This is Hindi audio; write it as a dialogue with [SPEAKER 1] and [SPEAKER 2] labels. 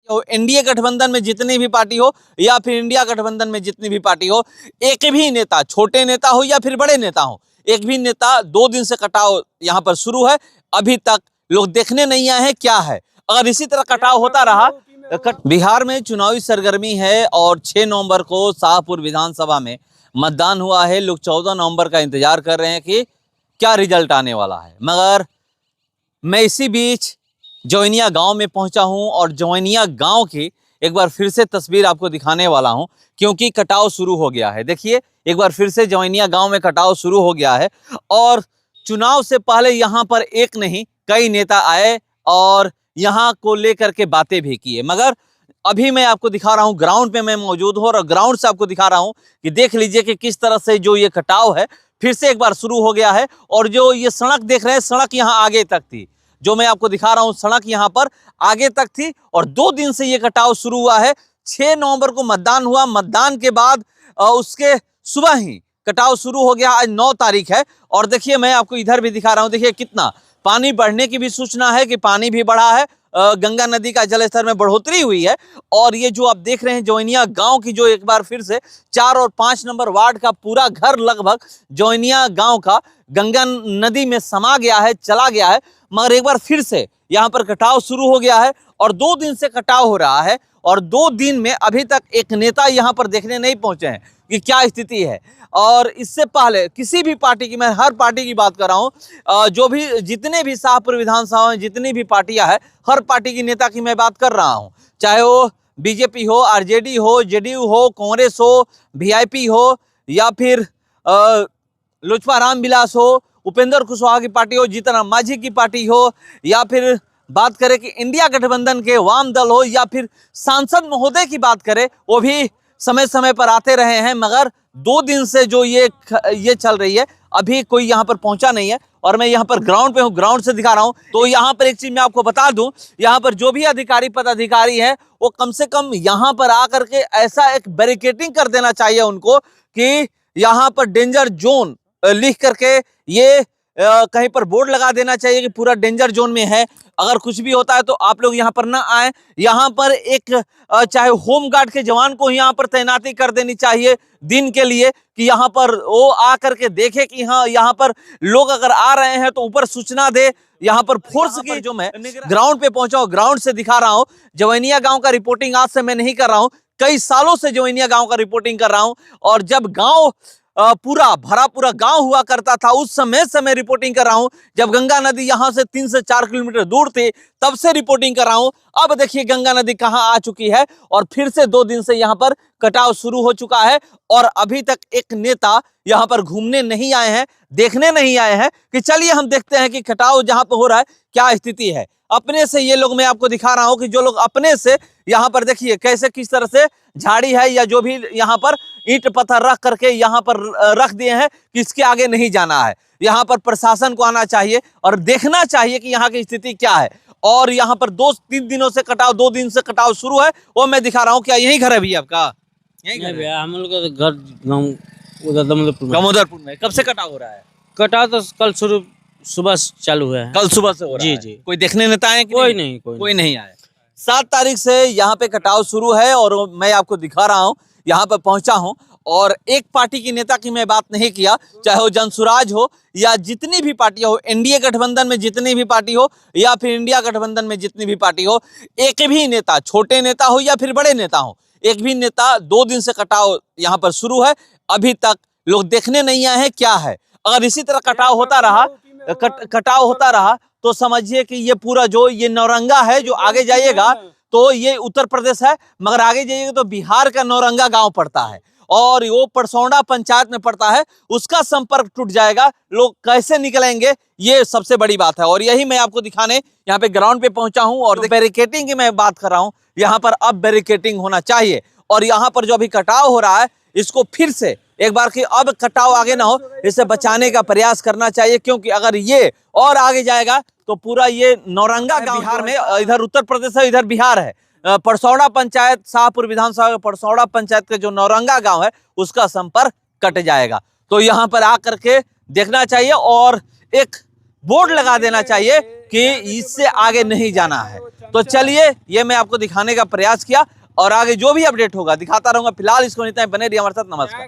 [SPEAKER 1] हो, एनडीए गठबंधन में जितनी भी पार्टी हो या फिर इंडिया गठबंधन में जितनी भी पार्टी हो, एक भी नेता, छोटे नेता हो या फिर बड़े नेता हो, एक भी नेता 2 दिन से कटाव यहाँ पर शुरू है। अभी तक लोग देखने नहीं आए हैं क्या है। अगर इसी तरह कटाव होता रहा, बिहार में चुनावी सरगर्मी है और 6 नवंबर को शाहपुर विधानसभा में मतदान हुआ है। लोग 14 नवंबर का इंतजार कर रहे हैं कि क्या रिजल्ट आने वाला है। मगर मैं इसी बीच जोइनिया गांव में पहुंचा हूं और जोइनिया गांव की एक बार फिर से तस्वीर आपको दिखाने वाला हूं, क्योंकि कटाव शुरू हो गया है। देखिए, एक बार फिर से जोइनिया गांव में कटाव शुरू हो गया है और चुनाव से पहले यहां पर एक नहीं कई नेता आए और यहां को लेकर के बातें भी किए। मगर अभी मैं आपको दिखा रहा हूं, ग्राउंड पे मैं मौजूद हूं और ग्राउंड से आपको दिखा रहा हूं कि देख लीजिए कि किस तरह से जो ये कटाव है फिर से एक बार शुरू हो गया है। और जो ये सड़क देख रहे हैं, सड़क यहाँ आगे तक थी, जो मैं आपको दिखा रहा हूं सड़क यहाँ पर आगे तक थी और 2 दिन से ये कटाव शुरू हुआ है। 6 नवंबर को मतदान हुआ, मतदान के बाद उसके सुबह ही कटाव शुरू हो गया। आज 9 तारीख है और देखिए, मैं आपको इधर भी दिखा रहा हूं, देखिए कितना पानी बढ़ने की भी सूचना है कि पानी भी बढ़ा है। गंगा नदी का जलस्तर में बढ़ोतरी हुई है। और ये जो आप देख रहे हैं जोइनिया गांव की, जो एक बार फिर से 4 और 5 नंबर वार्ड का पूरा घर लगभग जोइनिया गांव का गंगा नदी में समा गया है, चला गया है। मगर एक बार फिर से यहाँ पर कटाव शुरू हो गया है और 2 दिन से कटाव हो रहा है और 2 दिन में अभी तक एक नेता यहाँ पर देखने नहीं पहुंचे हैं कि क्या स्थिति है। और इससे पहले किसी भी पार्टी की, मैं हर पार्टी की बात कर रहा हूँ, जो भी जितने भी शाहपुर विधानसभा में जितनी भी पार्टियां हैं, हर पार्टी की नेता की मैं बात कर रहा हूँ, चाहे वो बीजेपी हो, आरजेडी हो, जेडीयू हो, कांग्रेस हो, वीआईपी हो या फिर लोजपा रामविलास हो, उपेंद्र कुशवाहा की पार्टी हो, जीतन राम मांझी की पार्टी हो, या फिर बात करें कि इंडिया गठबंधन के वाम दल हो, या फिर सांसद महोदय की बात करें, वो भी समय समय पर आते रहे हैं। मगर 2 दिन से जो ये चल रही है, अभी कोई यहाँ पर पहुंचा नहीं है। और मैं यहाँ पर ग्राउंड पे हूँ, ग्राउंड से दिखा रहा हूँ। तो यहाँ पर एक चीज मैं आपको बता दूं, यहाँ पर जो भी अधिकारी पदाधिकारी है, वो कम से कम यहाँ पर आकर के ऐसा एक बैरिकेडिंग कर देना चाहिए उनको कि यहाँ पर डेंजर जोन लिख करके ये कहीं पर बोर्ड लगा देना चाहिए कि पूरा डेंजर जोन में है। अगर कुछ भी होता है तो आप लोग यहाँ पर ना आए। यहाँ पर एक चाहे होम गार्ड के जवान को यहाँ पर तैनाती कर देनी चाहिए दिन के लिए, कि यहाँ पर वो आकर के देखे कि हाँ, यहाँ पर लोग अगर आ रहे हैं तो ऊपर सूचना दे। यहाँ पर फोर्स की, जो मैं ग्राउंड पे पहुंचा हूँ, ग्राउंड से दिखा रहा हूँ। जोइनिया गांव का रिपोर्टिंग आज से मैं नहीं कर रहा हूँ, कई सालों से जोइनिया गांव का रिपोर्टिंग कर रहा हूँ। और जब गांव पूरा भरा पूरा गांव हुआ करता था, उस समय से मैं रिपोर्टिंग कर रहा हूं। जब गंगा नदी यहां से 3 से 4 किलोमीटर दूर थी, तब से रिपोर्टिंग कर रहा हूं। अब देखिए गंगा नदी कहां आ चुकी है और फिर से 2 दिन से यहां पर कटाव शुरू हो चुका है और अभी तक एक नेता यहां पर घूमने नहीं आए हैं, देखने नहीं आए हैं कि चलिए हम देखते हैं कि कटाव जहां पर हो रहा है क्या स्थिति है। अपने से ये लोग, मैं आपको दिखा रहा हूं कि जो लोग अपने से यहाँ पर देखिए कैसे किस तरह से झाड़ी है या जो भी यहाँ पर ईंट पत्थर रख करके यहाँ पर रख दिए हैं कि इसके आगे नहीं जाना है। यहाँ पर प्रशासन को आना चाहिए और देखना चाहिए कि यहाँ की स्थिति क्या है। और यहाँ पर 2-3 दिनों से कटाव, 2 दिन से कटाव शुरू है, वो मैं दिखा रहा हूँ। क्या यही घर है भैया आपका? यही घर है?
[SPEAKER 2] हम लोग का घर उधर
[SPEAKER 1] दामोदरपुर में। कब से कटाव हो रहा है?
[SPEAKER 2] कटाव तो कल सुबह चालू हुआ है।
[SPEAKER 1] कल सुबह से हो रहा है?
[SPEAKER 2] जी।
[SPEAKER 1] कोई देखने नेता आए?
[SPEAKER 2] कोई
[SPEAKER 1] नहीं आया। 7 तारीख से यहाँ पे कटाव शुरू है और मैं आपको दिखा रहा हूँ, यहाँ पे पहुंचा हूँ। और एक पार्टी की नेता की मैं बात नहीं किया, चाहे वो जनसुराज हो या जितनी भी पार्टी हो, एनडीए गठबंधन में जितनी भी पार्टी हो या फिर इंडिया गठबंधन में जितनी भी पार्टी हो, एक भी नेता, छोटे नेता हो या फिर बड़े नेता हो, एक भी नेता 2 दिन से कटाव यहाँ पर शुरू है। अभी तक लोग देखने नहीं आए हैं क्या है। अगर इसी तरह कटाव होता रहा तो समझिए कि ये पूरा जो ये नौरंगा है, जो आगे जाइएगा तो ये उत्तर प्रदेश है, मगर आगे जाइएगा तो बिहार का नौरंगा गांव पड़ता है और वो परसौड़ा पंचायत में पड़ता है। उसका संपर्क टूट जाएगा, लोग कैसे निकलेंगे, ये सबसे बड़ी बात है। और यही मैं आपको दिखाने यहाँ पे ग्राउंड पे पहुंचा हूं और बैरिकेडिंग की मैं बात कर रहा हूं। यहाँ पर अब बैरिकेडिंग होना चाहिए और यहाँ पर जो अभी कटाव हो रहा है, इसको फिर से एक बार कि अब कटाव आगे ना हो, इसे बचाने का प्रयास करना चाहिए। क्योंकि अगर ये और आगे जाएगा तो पूरा ये नौरंगा गांव, बिहार में, इधर उत्तर प्रदेश है, इधर बिहार है, परसौड़ा पंचायत, शाहपुर विधानसभा परसौड़ा पंचायत के जो नौरंगा गांव है, उसका संपर्क कट जाएगा। तो यहाँ पर आकर के देखना चाहिए और एक बोर्ड लगा देना चाहिए कि इससे आगे नहीं जाना है। तो चलिए, ये मैं आपको दिखाने का प्रयास किया और आगे जो भी अपडेट होगा दिखाता रहूंगा। फिलहाल इसको नहीं बने रहिए हमारे साथ। नमस्कार।